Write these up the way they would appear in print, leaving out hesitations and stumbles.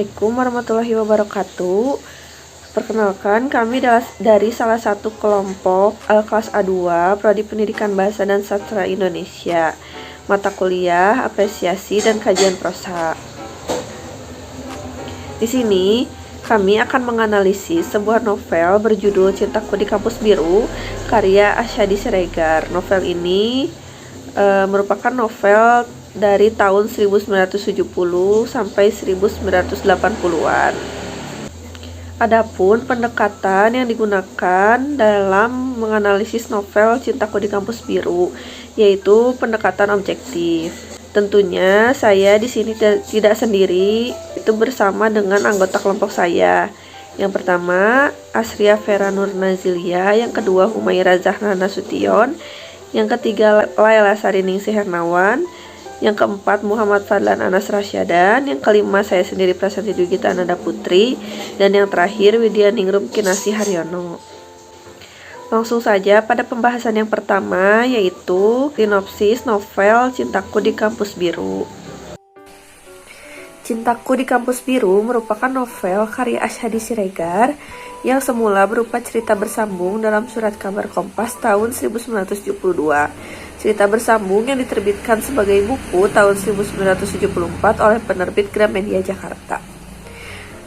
Assalamualaikum warahmatullahi wabarakatuh. Perkenalkan, kami dari salah satu kelompok kelas A2 Prodi Pendidikan Bahasa dan Sastra Indonesia. Mata kuliah, apresiasi dan kajian prosa. Di sini kami akan menganalisis sebuah novel berjudul Cintaku di Kampus Biru karya Asyadi Siregar. Novel ini merupakan novel dari tahun 1970 sampai 1980-an. Adapun pendekatan yang digunakan dalam menganalisis novel Cintaku di Kampus Biru yaitu pendekatan objektif. Tentunya saya di sini tidak sendiri, itu bersama dengan anggota kelompok saya. Yang pertama Asria Vera Nur Nazilia, yang kedua Humaira Zahra Nasution, yang ketiga Laila Sariningsih Hernawan, yang keempat Muhammad Fadlan Anas Rasyadan, yang kelima saya sendiri Prasanti Dwigita Ananda Putri, dan yang terakhir Widya Ningrum Kinasih Haryono. Langsung saja pada pembahasan yang pertama, yaitu sinopsis novel Cintaku di Kampus Biru. Cintaku di Kampus Biru merupakan novel karya Asyadi Siregar yang semula berupa cerita bersambung dalam surat kabar Kompas tahun 1972. Cerita bersambung yang diterbitkan sebagai buku tahun 1974 oleh penerbit Gramedia Jakarta.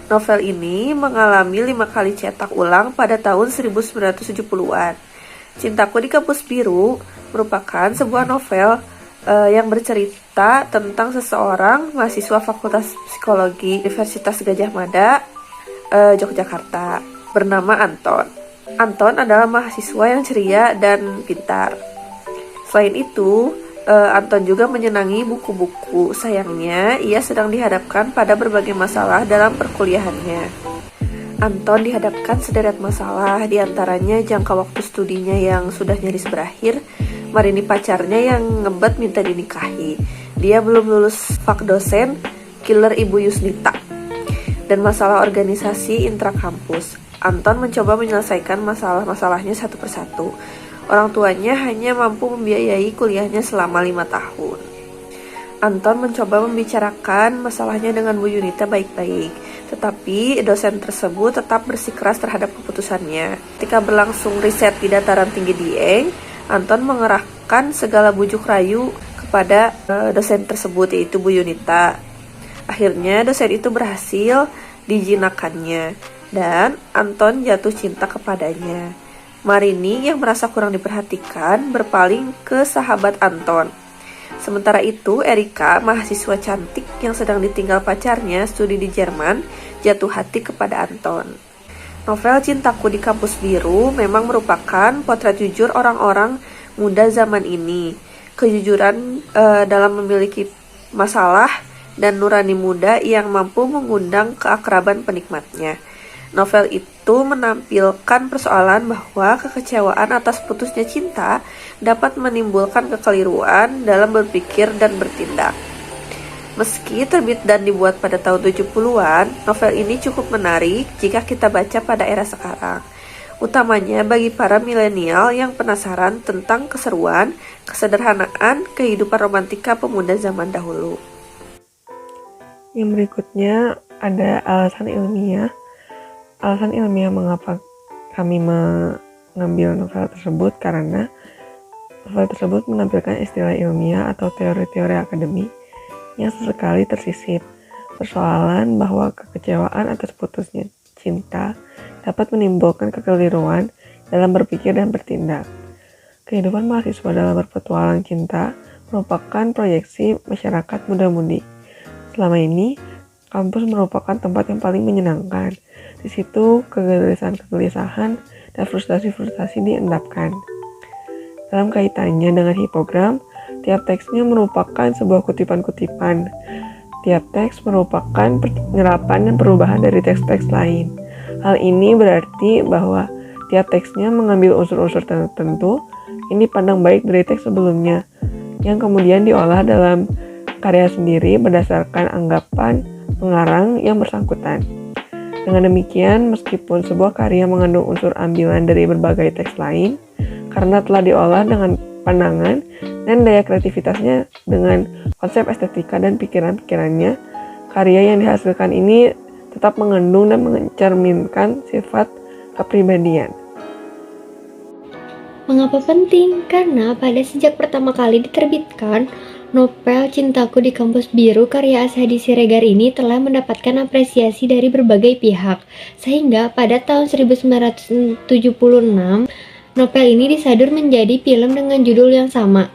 Novel ini mengalami 5 kali cetak ulang pada tahun 1970-an. Cintaku di Kampus Biru merupakan sebuah novel yang bercerita tentang seseorang mahasiswa Fakultas Psikologi Universitas Gadjah Mada, Yogyakarta, bernama Anton. Anton adalah mahasiswa yang ceria dan pintar. Selain itu, Anton juga menyenangi buku-buku. Sayangnya, ia sedang dihadapkan pada berbagai masalah dalam perkuliahannya. Anton dihadapkan sederet masalah, diantaranya jangka waktu studinya yang sudah nyaris berakhir, Marini pacarnya yang ngebet minta dinikahi, dia belum lulus fak dosen, killer Ibu Yusnita, dan masalah organisasi intrakampus. Anton mencoba menyelesaikan masalah-masalahnya satu persatu. Orang tuanya hanya mampu membiayai kuliahnya selama 5 tahun. Anton mencoba membicarakan masalahnya dengan Bu Yunita baik-baik, tetapi dosen tersebut tetap bersikeras terhadap keputusannya. Ketika berlangsung riset di dataran tinggi Dieng, Anton mengerahkan segala bujuk rayu kepada dosen tersebut, yaitu Bu Yunita. Akhirnya dosen itu berhasil dijinakannya, dan Anton jatuh cinta kepadanya. Marini yang merasa kurang diperhatikan berpaling ke sahabat Anton. Sementara itu, Erika, mahasiswa cantik yang sedang ditinggal pacarnya studi di Jerman, jatuh hati kepada Anton. Novel Cintaku di Kampus Biru memang merupakan potret jujur orang-orang muda zaman ini. Kejujuran dalam memiliki masalah dan nurani muda yang mampu mengundang keakraban penikmatnya. Novel itu menampilkan persoalan bahwa kekecewaan atas putusnya cinta dapat menimbulkan kekeliruan dalam berpikir dan bertindak. Meski terbit dan dibuat pada tahun 70-an, novel ini cukup menarik jika kita baca pada era sekarang. Utamanya bagi para milenial yang penasaran tentang keseruan, kesederhanaan, kehidupan romantika pemuda zaman dahulu. Yang berikutnya ada alasan ilmiah. Alasan ilmiah mengapa kami mengambil novel tersebut karena novel tersebut menampilkan istilah ilmiah atau teori-teori akademik yang sesekali tersisip. Persoalan bahwa kekecewaan atas putusnya cinta dapat menimbulkan kekeliruan dalam berpikir dan bertindak. Kehidupan mahasiswa dalam berpetualang cinta merupakan proyeksi masyarakat muda-mudi. Selama ini, kampus merupakan tempat yang paling menyenangkan. Di situ, kegelisahan dan frustasi-frustasi diendapkan. Dalam kaitannya dengan hipogram, tiap teksnya merupakan sebuah kutipan-kutipan. Tiap teks merupakan penyerapan dan perubahan dari teks-teks lain. Hal ini berarti bahwa tiap teksnya mengambil unsur-unsur tertentu yang dipandang baik dari teks sebelumnya, yang kemudian diolah dalam karya sendiri berdasarkan anggapan pengarang yang bersangkutan. Dengan demikian, meskipun sebuah karya mengandung unsur ambilan dari berbagai teks lain, karena telah diolah dengan pandangan dan daya kreativitasnya dengan konsep estetika dan pikiran-pikirannya, karya yang dihasilkan ini tetap mengandung dan mencerminkan sifat kepribadian. Mengapa penting? Karena pada sejak pertama kali diterbitkan, novel Cintaku di Kampus Biru karya Asyhadi Siregar ini telah mendapatkan apresiasi dari berbagai pihak. Sehingga pada tahun 1976, novel ini disadur menjadi film dengan judul yang sama.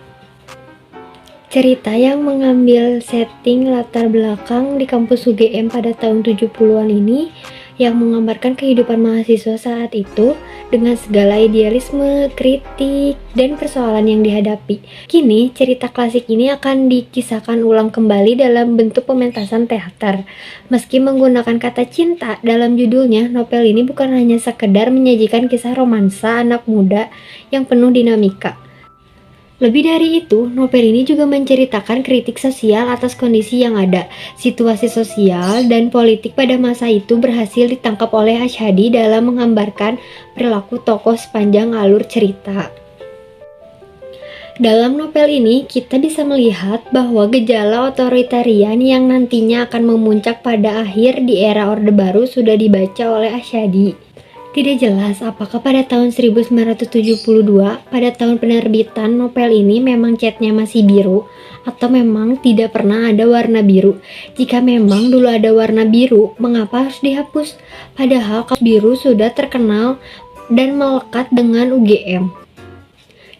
Cerita yang mengambil setting latar belakang di kampus UGM pada tahun 70-an ini yang menggambarkan kehidupan mahasiswa saat itu dengan segala idealisme, kritik, dan persoalan yang dihadapi. Kini, cerita klasik ini akan dikisahkan ulang kembali dalam bentuk pementasan teater. Meski menggunakan kata cinta dalam judulnya, novel ini bukan hanya sekedar menyajikan kisah romansa anak muda yang penuh dinamika. Lebih dari itu, novel ini juga menceritakan kritik sosial atas kondisi yang ada. Situasi sosial dan politik pada masa itu berhasil ditangkap oleh Asyhadi dalam menggambarkan perilaku tokoh sepanjang alur cerita. Dalam novel ini, kita bisa melihat bahwa gejala otoritarian yang nantinya akan memuncak pada akhir di era Orde Baru sudah dibaca oleh Asyhadi. Tidak jelas apakah pada tahun 1972, pada tahun penerbitan novel ini memang catnya masih biru, atau memang tidak pernah ada warna biru. Jika memang dulu ada warna biru, mengapa harus dihapus? Padahal kaos biru sudah terkenal dan melekat dengan UGM.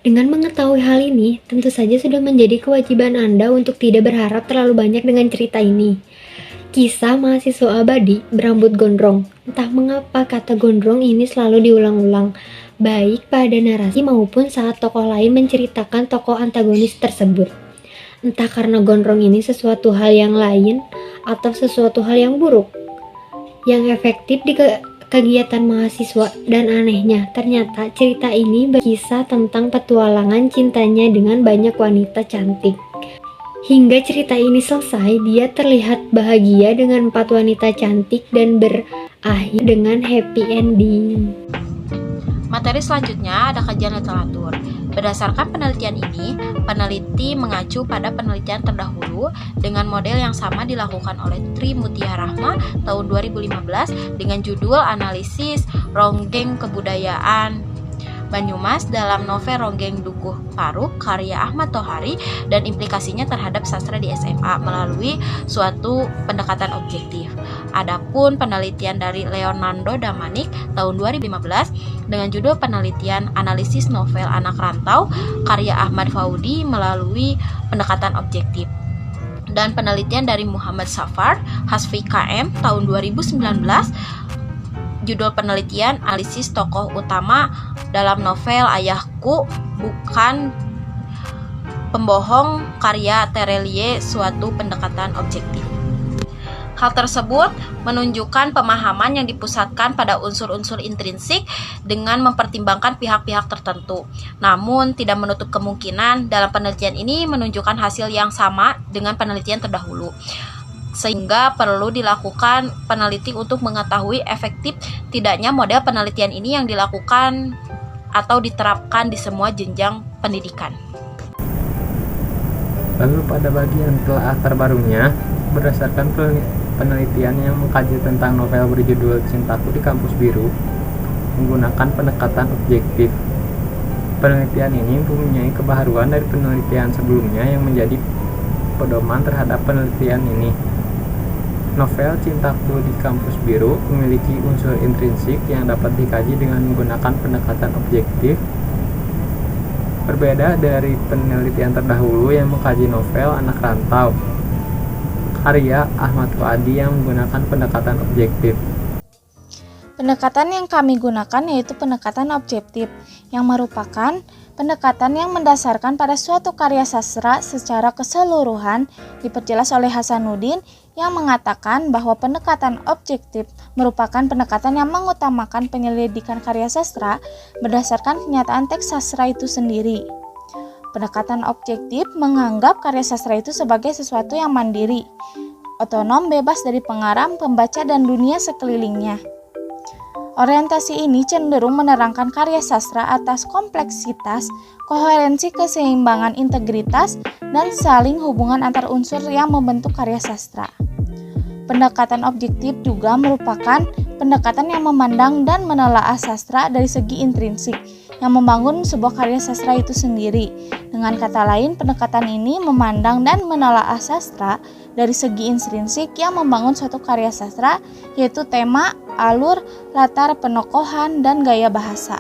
Dengan mengetahui hal ini, tentu saja sudah menjadi kewajiban Anda untuk tidak berharap terlalu banyak dengan cerita ini. Kisah mahasiswa abadi berambut gondrong. Entah mengapa kata gondrong ini selalu diulang-ulang, baik pada narasi maupun saat tokoh lain menceritakan tokoh antagonis tersebut. Entah karena gondrong ini sesuatu hal yang lain atau sesuatu hal yang buruk, yang efektif di kegiatan mahasiswa. Dan anehnya, ternyata cerita ini berkisah tentang petualangan cintanya dengan banyak wanita cantik. Hingga cerita ini selesai, dia terlihat bahagia dengan 4 wanita cantik dan berakhir dengan happy ending. Materi selanjutnya ada kajian literatur. Berdasarkan penelitian ini, peneliti mengacu pada penelitian terdahulu dengan model yang sama dilakukan oleh Tri Mutia Rahma tahun 2015 dengan judul Analisis Ronggeng Kebudayaan Banyumas dalam novel Ronggeng Dukuh Paruk karya Ahmad Tohari dan implikasinya terhadap sastra di SMA melalui suatu pendekatan objektif. Adapun penelitian dari Leonardo Damanik tahun 2015 dengan judul penelitian Analisis Novel Anak Rantau karya Ahmad Faudi melalui pendekatan objektif. Dan penelitian dari Muhammad Safar Hasfi KM tahun 2019 judul penelitian Analisis Tokoh Utama dalam novel Ayahku Bukan Pembohong karya Terelie suatu pendekatan objektif. Hal tersebut menunjukkan pemahaman yang dipusatkan pada unsur-unsur intrinsik dengan mempertimbangkan pihak-pihak tertentu. Namun, tidak menutup kemungkinan dalam penelitian ini menunjukkan hasil yang sama dengan penelitian terdahulu. Sehingga perlu dilakukan peneliti untuk mengetahui efektif tidaknya model penelitian ini yang dilakukan atau diterapkan di semua jenjang pendidikan. Lalu pada bagian telah terbarunya, berdasarkan penelitian yang mengkaji tentang novel berjudul Cintaku di Kampus Biru menggunakan pendekatan objektif. Penelitian ini mempunyai kebaharuan dari penelitian sebelumnya yang menjadi pedoman terhadap penelitian ini. Novel Cintaku di Kampus Biru memiliki unsur intrinsik yang dapat dikaji dengan menggunakan pendekatan objektif. Berbeda dari penelitian terdahulu yang mengkaji novel Anak Rantau karya Ahmad Fuadi yang menggunakan pendekatan objektif. Pendekatan yang kami gunakan yaitu pendekatan objektif, yang merupakan pendekatan yang mendasarkan pada suatu karya sastra secara keseluruhan, diperjelas oleh Hasanuddin yang mengatakan bahwa pendekatan objektif merupakan pendekatan yang mengutamakan penyelidikan karya sastra berdasarkan kenyataan teks sastra itu sendiri. Pendekatan objektif menganggap karya sastra itu sebagai sesuatu yang mandiri, otonom, bebas dari pengarang, pembaca, dan dunia sekelilingnya. Orientasi ini cenderung menerangkan karya sastra atas kompleksitas, koherensi, keseimbangan, integritas, dan saling hubungan antar unsur yang membentuk karya sastra. Pendekatan objektif juga merupakan pendekatan yang memandang dan menelaah sastra dari segi intrinsik, yang membangun sebuah karya sastra itu sendiri. Dengan kata lain, pendekatan ini memandang dan menelaah sastra dari segi intrinsik yang membangun suatu karya sastra, yaitu tema, alur, latar, penokohan, dan gaya bahasa.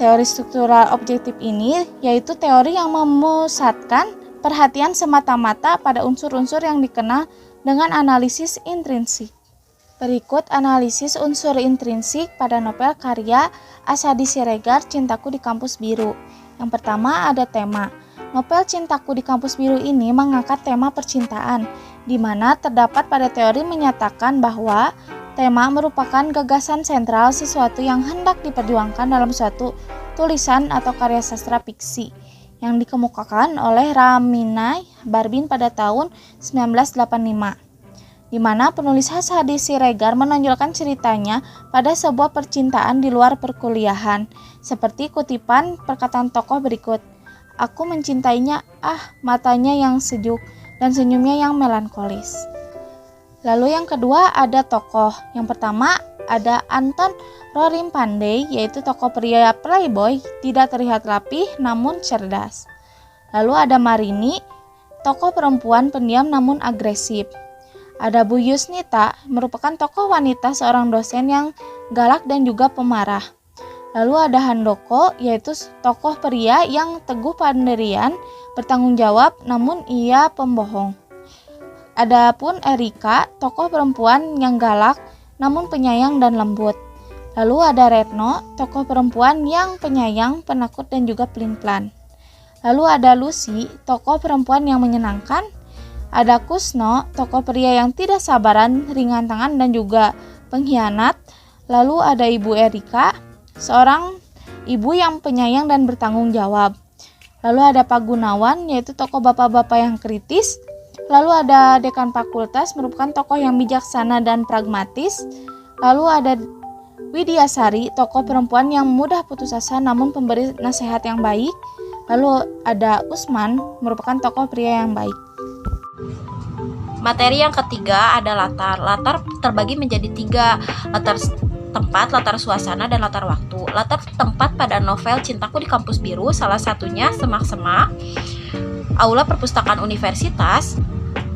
Teori struktural objektif ini yaitu teori yang memusatkan perhatian semata-mata pada unsur-unsur yang dikenal dengan analisis intrinsik. Berikut analisis unsur intrinsik pada novel karya Asyadi Siregar Cintaku di Kampus Biru. Yang pertama ada tema. Novel Cintaku di Kampus Biru ini mengangkat tema percintaan, di mana terdapat pada teori menyatakan bahwa tema merupakan gagasan sentral sesuatu yang hendak diperjuangkan dalam suatu tulisan atau karya sastra fiksi yang dikemukakan oleh Raminai Barbin pada tahun 1985, di mana penulis Asyadi Siregar menonjolkan ceritanya pada sebuah percintaan di luar perkuliahan, seperti kutipan perkataan tokoh berikut. Aku mencintainya, matanya yang sejuk dan senyumnya yang melankolis. Lalu yang kedua ada tokoh. Yang pertama ada Anton Rorim Pandey, yaitu tokoh pria playboy, tidak terlihat rapih namun cerdas. Lalu ada Marini, tokoh perempuan pendiam namun agresif. Ada Bu Yusnita, merupakan tokoh wanita seorang dosen yang galak dan juga pemarah. Lalu ada Handoko, yaitu tokoh pria yang teguh pendirian, bertanggung jawab namun ia pembohong. Adapun Erika, tokoh perempuan yang galak namun penyayang dan lembut. Lalu ada Retno, tokoh perempuan yang penyayang, penakut dan juga pelin-pelan. Lalu ada Lucy, tokoh perempuan yang menyenangkan. Ada Kusno, tokoh pria yang tidak sabaran, ringan tangan dan juga pengkhianat. Lalu ada Ibu Erika, seorang ibu yang penyayang dan bertanggung jawab. Lalu ada Pak Gunawan, yaitu tokoh bapak-bapak yang kritis. Lalu ada Dekan Fakultas, merupakan tokoh yang bijaksana dan pragmatis. Lalu ada Widyasari, tokoh perempuan yang mudah putus asa namun pemberi nasihat yang baik. Lalu ada Usman, merupakan tokoh pria yang baik. Materi yang ketiga ada latar. Latar terbagi menjadi 3, latar tempat, latar suasana, dan latar waktu. Latar tempat pada novel Cintaku di Kampus Biru salah satunya semak-semak, aula perpustakaan universitas,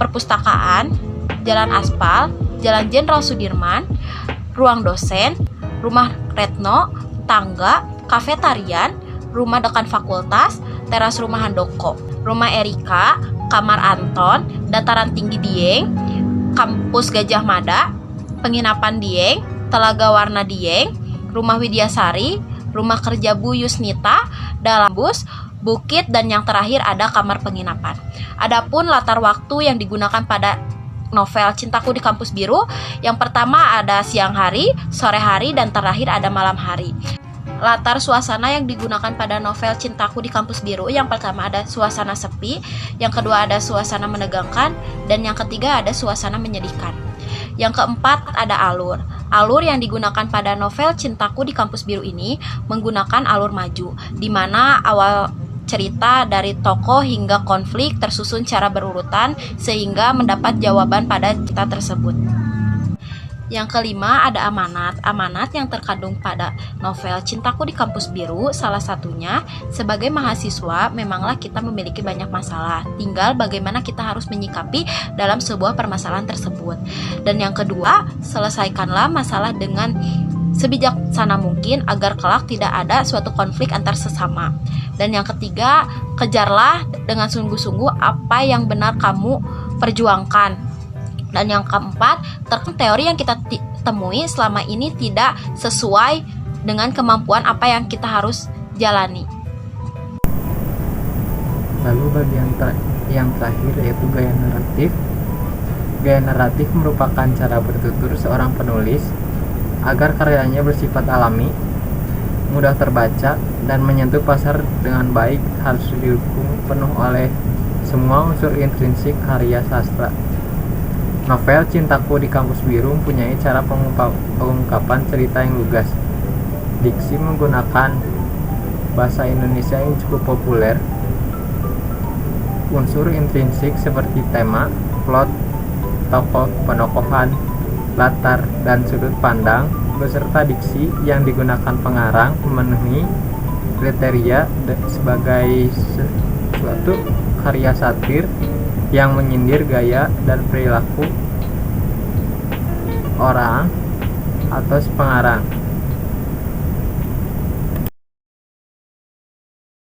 perpustakaan, jalan aspal, jalan Jenderal Sudirman, ruang dosen, rumah Retno, tangga, kafetarian, rumah dekan fakultas, teras rumah Handoko, rumah Erika, kamar Anton, dataran tinggi Dieng, kampus Gajah Mada, penginapan Dieng, telaga warna Dieng, rumah Widyasari, rumah kerja Bu Yusnita, dalam bus, bukit, dan yang terakhir ada kamar penginapan. Adapun latar waktu yang digunakan pada novel Cintaku di Kampus Biru, yang pertama ada siang hari, sore hari, dan terakhir ada malam hari. Latar suasana yang digunakan pada novel Cintaku di Kampus Biru, yang pertama ada suasana sepi, yang kedua ada suasana menegangkan, dan yang ketiga ada suasana menyedihkan. Yang keempat ada alur. Alur yang digunakan pada novel Cintaku di Kampus Biru ini menggunakan alur maju, di mana awal cerita dari tokoh hingga konflik tersusun secara berurutan sehingga mendapat jawaban pada cerita tersebut. Yang kelima ada amanat. Amanat yang terkandung pada novel Cintaku di Kampus Biru salah satunya, sebagai mahasiswa memanglah kita memiliki banyak masalah, tinggal bagaimana kita harus menyikapi dalam sebuah permasalahan tersebut. Dan yang kedua, selesaikanlah masalah dengan sebijaksana mungkin agar kelak tidak ada suatu konflik antar sesama. Dan yang ketiga, kejarlah dengan sungguh-sungguh apa yang benar kamu perjuangkan. Dan yang keempat, teori yang kita temui selama ini tidak sesuai dengan kemampuan apa yang kita harus jalani. Lalu bagian yang terakhir yaitu gaya naratif. Gaya naratif merupakan cara bertutur seorang penulis agar karyanya bersifat alami, mudah terbaca, dan menyentuh pasar dengan baik. Harus didukung penuh oleh semua unsur intrinsik karya sastra. Novel Cintaku di Kampus Biru mempunyai cara pengungkapan cerita yang lugas. Diksi menggunakan bahasa Indonesia yang cukup populer. Unsur intrinsik seperti tema, plot, tokoh, penokohan, latar, dan sudut pandang, beserta diksi yang digunakan pengarang memenuhi kriteria sebagai suatu karya satir yang menyindir gaya dan perilaku orang atau si pengarang.